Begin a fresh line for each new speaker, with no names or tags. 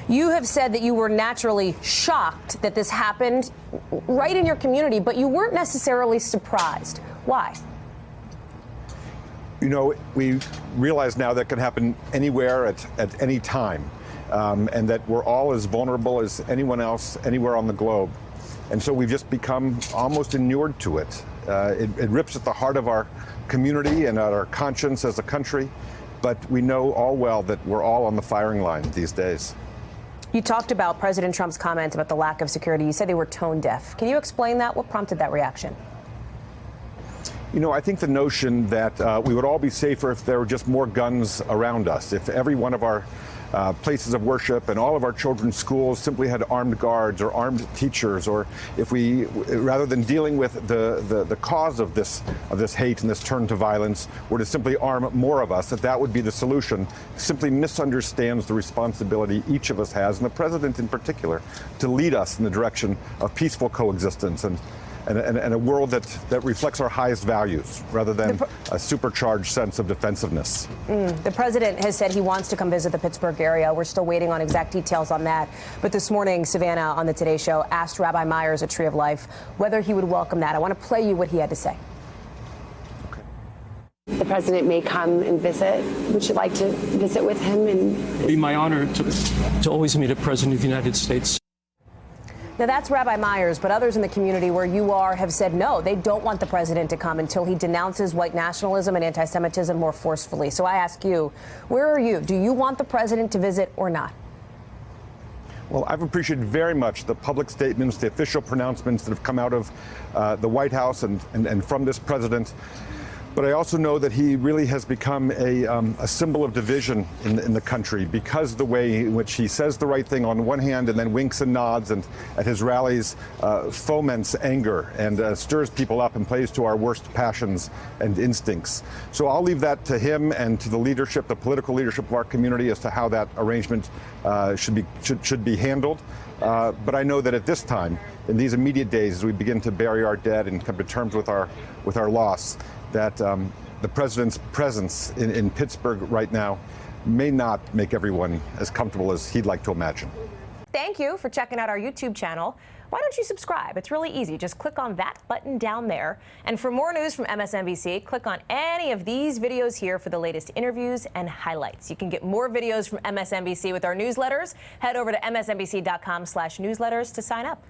You have said that you were naturally shocked that this happened right in your community, but you weren't necessarily surprised. Why?
You know, we realize now that can happen anywhere at any time, and that we're all as vulnerable as anyone else anywhere on the globe. And so we've just become almost inured to it. It rips at the heart of our community and at our conscience as a country, but we know all well that we're all on the firing line these days.
You talked about President Trump's comments about the lack of security. You said they were tone deaf. Can you explain that? What prompted that reaction?
You know, I think the notion that we would all be safer if there were just more guns around us, if every one of our places of worship and all of our children's schools simply had armed guards or armed teachers, or if we, rather than dealing with the cause of this hate and this turn to violence, were to simply arm more of us, that would be the solution, simply misunderstands the responsibility each of us has, and the president in particular, to lead us in the direction of peaceful coexistence and a world that reflects our highest values rather than a supercharged sense of defensiveness.
The president has said he wants to come visit the Pittsburgh area. We're still waiting on exact details on that. But this morning, Savannah on the Today Show asked Rabbi Myers at Tree of Life whether he would welcome that. I want to play you what he had to say.
The president may come and visit. Would you like to visit with him?
It'd be my honor to always meet a president of the United States.
Now, that's Rabbi Myers, but others in the community where you are have said no, they don't want the president to come until he denounces white nationalism and anti-Semitism more forcefully. So I ask you, where are you? Do you want the president to visit or not?
Well, I've appreciated very much the public statements, the official pronouncements that have come out of the White House and from this president. But I also know that he really has become a symbol of division in the country because the way in which he says the right thing on one hand and then winks and nods and at his rallies foments anger and stirs people up and plays to our worst passions and instincts. So I'll leave that to him and to the leadership, the political leadership of our community as to how that arrangement should be handled. But I know that at this time, in these immediate days, as we begin to bury our dead and come to terms with our loss, that the president's presence in Pittsburgh right now may not make everyone as comfortable as he'd like to imagine.
Thank you for checking out our YouTube channel. Why don't you subscribe? It's really easy. Just click on that button down there. And for more news from MSNBC, click on any of these videos here for the latest interviews and highlights. You can get more videos from MSNBC with our newsletters. Head over to msnbc.com/newsletters to sign up.